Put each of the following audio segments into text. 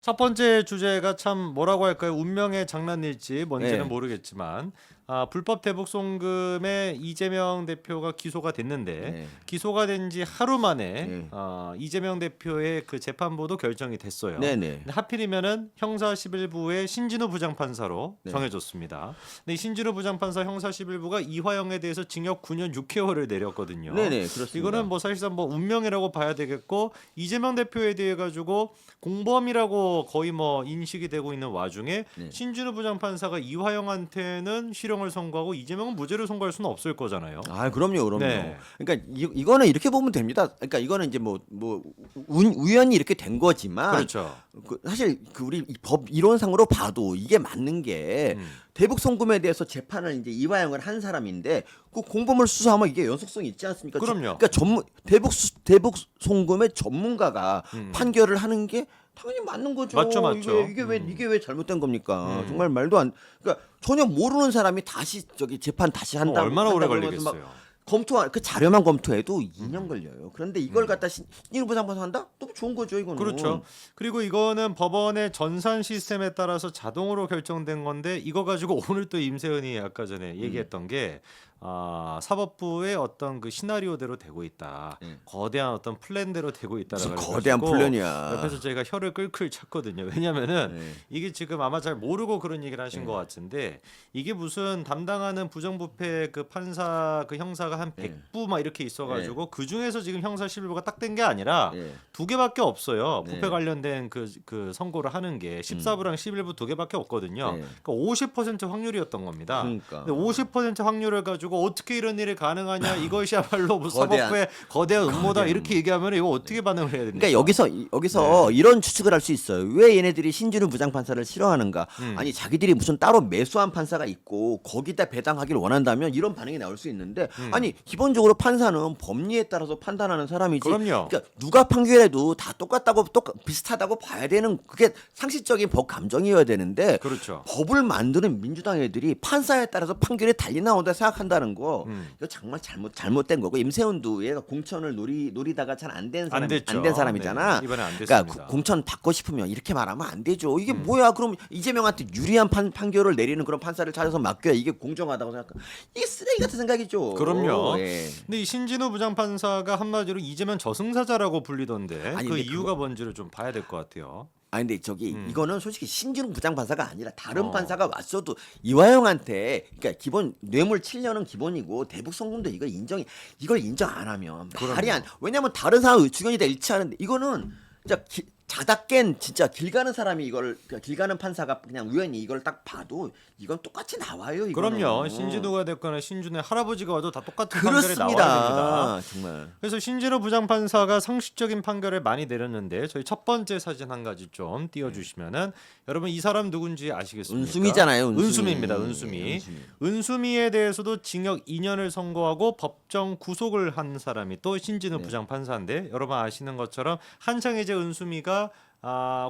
첫 번째 주제가 참 뭐라고 할까요? 운명의 장난일지 뭔지는 네. 모르겠지만 불법 대북 송금에 이재명 대표가 기소가 됐는데 네. 기소가 된 지 하루 만에 네. 이재명 대표의 그 재판부도 결정이 됐어요. 네네. 근데 하필이면은 형사 11부의 신진우 부장판사로 네. 정해졌습니다. 근데 이 신진우 부장판사 형사 11부가 이화영에 대해서 징역 9년 6개월을 내렸거든요. 네네. 그렇습니다. 이거는 뭐 사실상 뭐 운명이라고 봐야 되겠고 이재명 대표에 대해 가지고 공범이라고 거의 뭐 인식이 되고 있는 와중에 네. 신진우 부장판사가 이화영한테는 실형을 선고하고 이재명은 무죄를 선고할 수는 없을 거잖아요. 아, 그럼요. 네. 그러니까 이거는 이렇게 보면 됩니다. 그러니까 이거는 이제 뭐 우연히 이렇게 된 거지만 그렇죠. 사실 우리 이 법 이론상으로 봐도 이게 맞는 게 음. 대북 송금에 대해서 재판을 이제 이화영을 한 사람인데 그 공범을 수사하면 이게 연속성이 있지 않습니까? 그럼요. 그러니까 대북 송금의 전문가가 판결을 하는 게 당연히 맞는 거죠. 맞죠, 맞죠. 이게 왜 잘못된 겁니까? 음. 정말 말도 안. 그러니까 전혀 모르는 사람이 다시 저기 재판 다시 한다. 얼마나 오래 그러면서 막 걸리겠어요. 그 자료만 검토해도 2년 걸려요. 그런데 이걸 갖다 신진우 부장판사 한다? 너무 좋은 거죠, 이거는. 그렇죠. 그리고 이거는 법원의 전산 시스템에 따라서 자동으로 결정된 건데 이거 가지고 오늘 또 임세은이 아까 전에 얘기했던 게 사법부의 어떤 그 시나리오대로 되고 있다. 거대한 어떤 플랜대로 되고 있다라고 무슨 거대한 플랜이야. 옆에서 저희가 혀를 끌끌 찼거든요. 왜냐면은 네. 이게 지금 아마 잘 모르고 그런 얘기를 하신 것 같은데 이게 무슨 담당하는 부정부패 그 판사 그 형사가 한 100부 막 이렇게 있어가지고 그 중에서 지금 형사 11부가 딱 된 게 아니라 네. 두 개밖에 없어요. 네. 부패 관련된 그 선고를 하는 게 14부랑 11부 두 개밖에 없거든요. 네. 그러니까 50% 확률이었던 겁니다. 그러니까. 근데 50% 확률을 가지고 어떻게 이런 일이 가능하냐? 이것이야말로 뭐 거대한- 사법부의 거대한 음모다 거대한 이렇게 얘기하면 이거 어떻게 반응을 해야 됩니까? 그러니까 여기서 이런 추측을 할 수 있어요. 왜 얘네들이 신진우 부장판사를 싫어하는가? 아니 자기들이 무슨 따로 매수한 판사가 있고 거기다 배당하기를 원한다면 이런 반응이 나올 수 있는데 아니 기본적으로 판사는 법리에 따라서 판단하는 사람이지. 그럼요. 그러니까 누가 판결해도 다 비슷하다고 봐야 되는 그게 상식적인 법 감정이어야 되는데 그렇죠. 법을 만드는 민주당 애들이 판사에 따라서 판결이 달리 나온다 생각한다는 거 이거 정말 잘못된 거고 임세훈도 얘가 공천을 노리다가 잘 안 된 사람 됐죠. 안 된 사람이잖아. 네, 이번에 안 그러니까 됐습니다. 공천 받고 싶으면 이렇게 말하면 안 되죠. 이게 뭐야? 그럼 이재명한테 유리한 판결을 내리는 그런 판사를 찾아서 맡겨야 이게 공정하다고 생각. 이게 쓰레기 같은 생각이죠. 그럼요. 예. 근데 이 신진우 부장판사가 한마디로 이재명 저승사자라고 불리던데 아니, 그 근데 이유가 뭔지를 좀 봐야 될 것 같아요. 근데 저기 이거는 솔직히 신진우 부장판사가 아니라 다른 어. 판사가 왔어도 이화영한테 그러니까 기본 뇌물 7년은 기본이고 대북 송금도 이걸 인정 안 하면 말이 안. 왜냐면 다른 사람 주견이 다 일치하는데 이거는 진짜 자다 깬 진짜 길 가는 사람이 이걸 그러니까 길 가는 판사가 그냥 우연히 이걸 딱 봐도 이건 똑같이 나와요. 이거는. 그럼요. 신진우가 됐거나 신준의 할아버지가 와도 다 똑같은 판결이 나와야 됩니다. 그렇습니다. 정말. 그래서 신진우 부장판사가 상식적인 판결을 많이 내렸는데 저희 첫 번째 사진 한 가지 좀 띄워주시면은 여러분 이 사람 누군지 아시겠습니까? 은수미잖아요. 은수미입니다. 예, 은수미. 은수미에 대해서도 징역 2년을 선고하고 법정 구속을 한 사람이 또 신진우 부장판사인데 여러분 아시는 것처럼 한창 이제 은수미가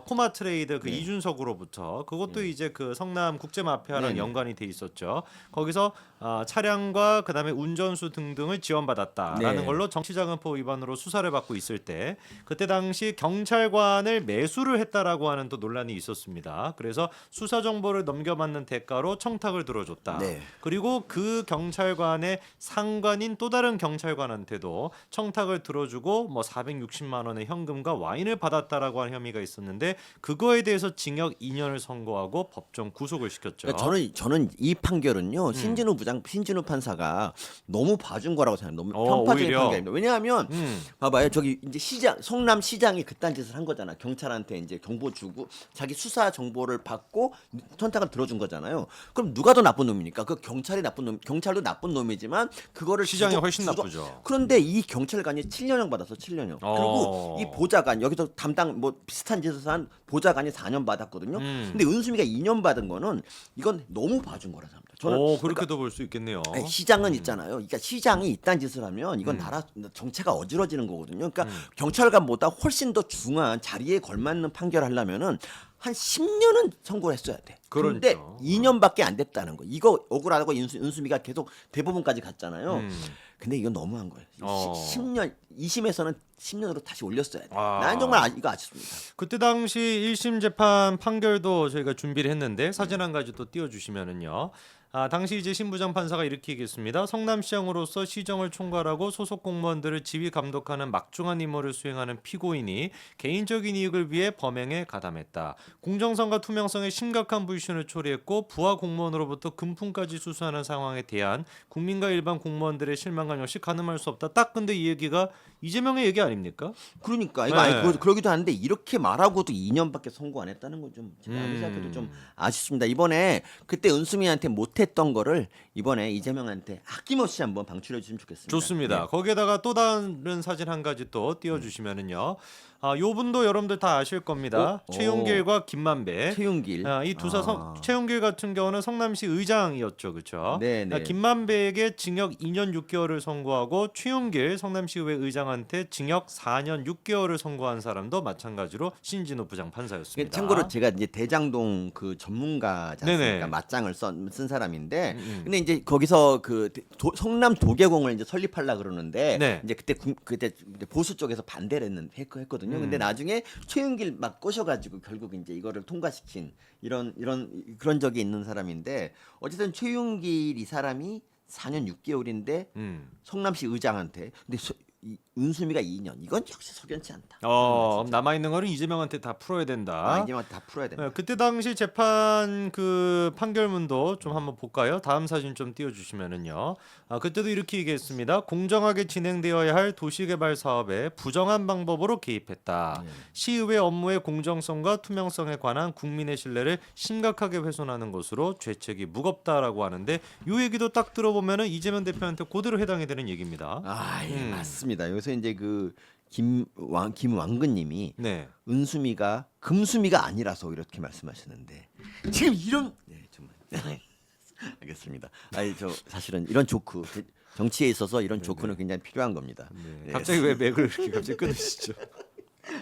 코마 트레이드 그 이준석으로부터 그것도 이제 그 성남 국제마피아랑 연관이 돼 있었죠. 거기서 차량과 그다음에 운전수 등등을 지원받았다라는 네. 걸로 정치자금법 위반으로 수사를 받고 있을 때 그때 당시 경찰관을 매수를 했다라고 하는 또 논란이 있었습니다. 그래서 수사 정보를 넘겨받는 대가로 청탁을 들어줬다. 네. 그리고 그 경찰관의 상관인 또 다른 경찰관한테도 청탁을 들어주고 뭐 460만 원의 현금과 와인을 받았다라고 하는 혐의가 있었는데 그거에 대해서 징역 2년을 선고하고 법정 구속을 시켰죠. 그러니까 저는 이 판결은요 신진우 판사가 너무 봐준 거라고 생각해요. 너무 편파적인 오히려. 판결입니다. 왜냐하면 봐봐요 저기 이제 성남 시장이 그딴 짓을 한 거잖아. 경찰한테 이제 정보 주고 자기 수사 정보를 받고 청탁을 들어준 거잖아요. 그럼 누가 더 나쁜 놈입니까? 그 경찰이 나쁜 놈, 경찰도 나쁜 놈이지만 그거를 시장이 훨씬 나쁘죠. 그런데 이 경찰관이 7년형 받았어, 7년형. 그리고 이 보좌관 여기서 담당 뭐 비슷한 짓을 한 보좌관이 4년 받았거든요. 근데 은수미가 2년 받은 거는 이건 너무 봐준 거라 생각합니다. 저는 그렇게도 볼 수 있겠네요. 아니, 시장은 있잖아요. 그러니까 시장이 이딴 짓을 하면 이건 나라 정체가 어지러지는 거거든요. 그러니까 경찰관보다 훨씬 더 중한 자리에 걸맞는 판결을 하려면은 한 10년은 선고를 했어야 돼. 그런데 그렇죠. 2년밖에 안 됐다는 거. 이거 억울하다고 은수미가 계속 대법원까지 갔잖아요. 근데 이건 너무한 거예요. 10년 2심에서는 10년으로 다시 올렸어야 돼. 나는 정말 이거 아쉽습니다. 그때 당시 1심 재판 판결도 저희가 준비를 했는데 사진 한 가지 또 띄워주시면은요. 당시 이제 신부장 판사가 이렇게 얘기했습니다. 성남시장으로서 시정을 총괄하고 소속 공무원들을 지휘 감독하는 막중한 임무를 수행하는 피고인이 개인적인 이익을 위해 범행에 가담했다. 공정성과 투명성에 심각한 불신을 초래했고 부하 공무원으로부터 금품까지 수수하는 상황에 대한 국민과 일반 공무원들의 실망감 역시 가늠할 수 없다. 딱 근데 이 얘기가 이재명의 얘기 아닙니까? 그러니까 이거 네. 그러기도 하는데 이렇게 말하고도 2년밖에 선고 안 했다는 건 좀 제가 아무리 생각해도 좀 아쉽습니다. 이번에 그때 은수미한테 못했던 거를 이번에 이재명한테 아낌없이 한번 방출해 주시면 좋겠습니다. 좋습니다. 네. 거기에다가 또 다른 사진 한 가지 또 띄워주시면은요. 요 분도 여러분들 다 아실 겁니다. 최용길과 김만배. 최윤길. 이 두사 최용길 같은 경우는 성남시 의장이었죠, 그렇죠? 네, 네. 김만배에게 징역 2년 6개월을 선고하고 최용길 성남시의회 의장한테 징역 4년 6개월을 선고한 사람도 마찬가지로 신진우 부장 판사였습니다. 참고로 제가 이제 대장동 그 전문가지 네네. 않습니까? 맞장을 쓴 사람인데, 근데 이제 거기서 그 성남 도계공을 이제 설립하려 그러는데, 네. 이제 그때 이제 보수 쪽에서 반대를 했거든요. 근데 나중에 최윤길 막 꼬셔가지고 결국 이제 이거를 통과시킨 그런 적이 있는 사람인데, 어쨌든 최윤길 이 사람이 4년 6개월인데 성남시 의장한테 근데 이 은수미가 2년 이건 역시 석연치 않다. 남아 있는 거는 이재명한테 다 풀어야 된다. 이제만 다 풀어야 된다. 네, 그때 당시 재판 그 판결문도 좀 한번 볼까요? 다음 사진 좀 띄워주시면은요. 그때도 이렇게 얘기했습니다. 공정하게 진행되어야 할 도시개발 사업에 부정한 방법으로 개입했다. 시의회 업무의 공정성과 투명성에 관한 국민의 신뢰를 심각하게 훼손하는 것으로 죄책이 무겁다라고 하는데 이 얘기도 딱 들어보면은 이재명 대표한테 그대로 해당이 되는 얘기입니다. 예, 맞습니다. 여기서 이제 그 김왕근님이 네. 은수미가 금수미가 아니라서 이렇게 말씀하시는데 지금 이런 정말 알겠습니다. 저 사실은 이런 조크 정치에 있어서 이런 조크는 굉장히 필요한 겁니다. 네. 갑자기 왜 맥을 이렇게 갑자기 끊으시죠?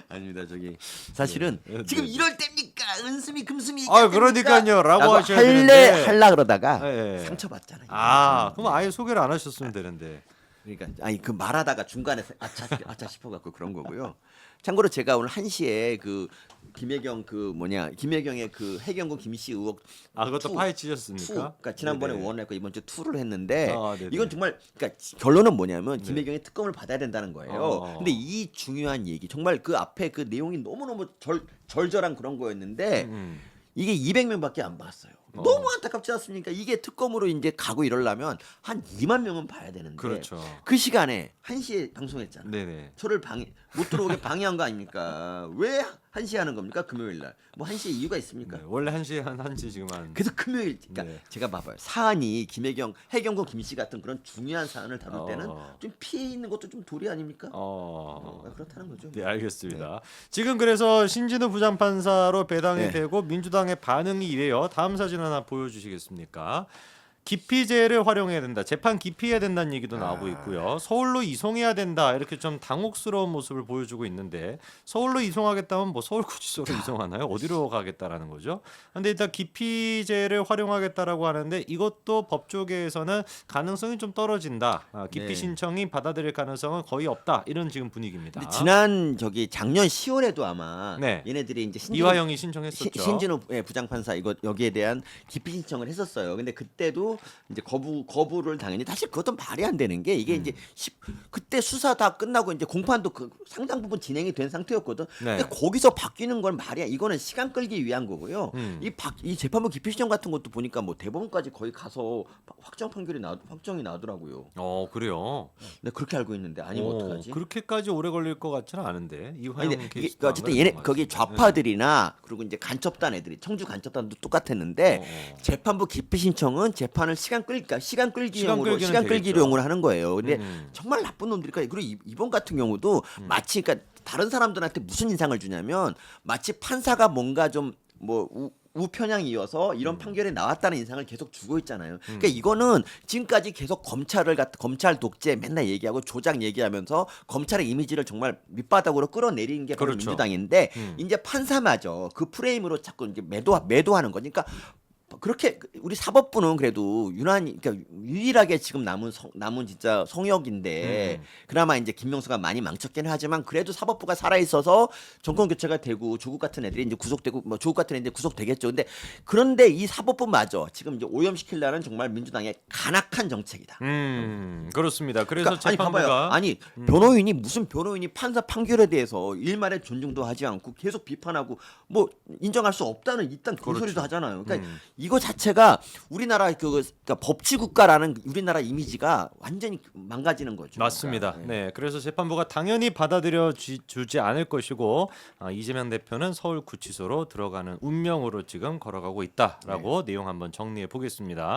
아닙니다. 저기 사실은 지금 이럴 때입니까? 은수미 금수미 그러니까요. 라고 하셔야 할라 그러다가 네. 상처받잖아요. 그럼 아예 소개를 안 하셨으면 되는데. 그러니까 그 말하다가 중간에 아차 싶어갖고 그런 거고요. 참고로 제가 오늘 1시에 그 김혜경의 그 해경군 김씨 의혹 그것도 파헤치셨습니까? 그러니까 지난번에 네네. 1 했고 이번 주 2를 했는데 네네. 이건 정말 그러니까 결론은 뭐냐면 김혜경의 특검을 받아야 된다는 거예요. 근데 이 중요한 얘기 정말 그 앞에 그 내용이 너무너무 절절한 그런 거였는데 이게 200명밖에 안 봤어요. 너무 안타깝지 않습니까? 이게 특검으로 이제 가고 이러려면 한 2만 명은 봐야 되는데 그렇죠. 그 시간에 1시에 방송했잖아요. 네네. 저를 못 들어오게 방해한 거 아닙니까? 왜 1시에 하는 겁니까? 금요일 날. 뭐 1시에 이유가 있습니까? 네, 원래 1시에 한 1시 지금 한 그래서 금요일 그러니까 네. 제가 봐봐요. 사안이 해경고 김씨 같은 그런 중요한 사안을 다룰 때는 좀 피해 있는 것도 좀 도리 아닙니까? 그렇다는 거죠. 네, 알겠습니다. 지금 그래서 신진우 부장판사로 배당이 되고 민주당의 반응이 이래요. 다음 사진 하나 보여주시겠습니까? 기피제를 활용해야 된다. 재판 기피해야 된다는 얘기도 나오고 있고요. 서울로 이송해야 된다. 이렇게 좀 당혹스러운 모습을 보여주고 있는데 서울로 이송하겠다면 뭐 서울구치소로 이송하나요? 어디로 가겠다라는 거죠? 근데 일단 기피제를 활용하겠다라고 하는데 이것도 법조계에서는 가능성이 좀 떨어진다. 기피 신청이 받아들일 가능성은 거의 없다. 이런 지금 분위기입니다. 근데 작년 10월에도 아마 얘네들이 이제 이화영이 신청했었죠. 신진우 부장판사 여기에 대한 기피 신청을 했었어요. 근데 그때도 이제 거부를 당연히 사실 그것도 말이 안 되는 게 이게 이제 그때 수사 다 끝나고 이제 공판도 그 상당 부분 진행이 된 상태였거든. 근데 거기서 바뀌는 건 말이야. 이거는 시간 끌기 위한 거고요. 이 재판부 기피 신청 같은 것도 보니까 뭐 대법원까지 거의 가서 확정이 나더라고요. 그래요. 네, 그렇게 알고 있는데 아니면 어떡하지? 그렇게까지 오래 걸릴 것 같지는 않은데 이화영 케이스. 어쨌든 얘네 거기 좌파들이나 그리고 이제 간첩단 애들이 청주 간첩단도 똑같았는데 재판부 기피 신청은 재판을 시간 끌기용으로 하는 거예요. 근데 정말 나쁜 놈들이니까 그리고 이번 같은 경우도 마치 그러니까 다른 사람들한테 무슨 인상을 주냐면 마치 판사가 뭔가 좀 뭐 우편향이 이어서 이런 판결이 나왔다는 인상을 계속 주고 있잖아요. 그러니까 이거는 지금까지 계속 검찰 독재 맨날 얘기하고 조작 얘기하면서 검찰의 이미지를 정말 밑바닥으로 끌어내리는 게 바로 그렇죠. 민주당인데 이제 판사마저 그 프레임으로 자꾸 이제 매도하는 거니까 그렇게 우리 사법부는 그래도 유난히 그러니까 유일하게 지금 남은 진짜 성역인데 그나마 이제 김명수가 많이 망쳤기는 하지만 그래도 사법부가 살아 있어서 정권 교체가 되고 조국 같은 애들이 이제 구속되고 뭐 조국 같은 애들이 구속되겠죠. 그런데 이 사법부마저 지금 이제 오염시키려는 정말 민주당의 간악한 정책이다. 그렇습니다. 그래서 그러니까, 재판부가 변호인이 무슨 변호인이 판사 판결에 대해서 일말의 존중도 하지 않고 계속 비판하고 뭐 인정할 수 없다는 일단 그 그렇죠. 소리도 하잖아요. 그러니까 이거 자체가 우리나라 그러니까 법치 국가라는 우리나라 이미지가 완전히 망가지는 거죠. 맞습니다. 그러니까, 네, 그래서 재판부가 당연히 받아들여 주지 않을 것이고 이재명 대표는 서울 구치소로 들어가는 운명으로 지금 걸어가고 있다라고 내용 한번 정리해 보겠습니다.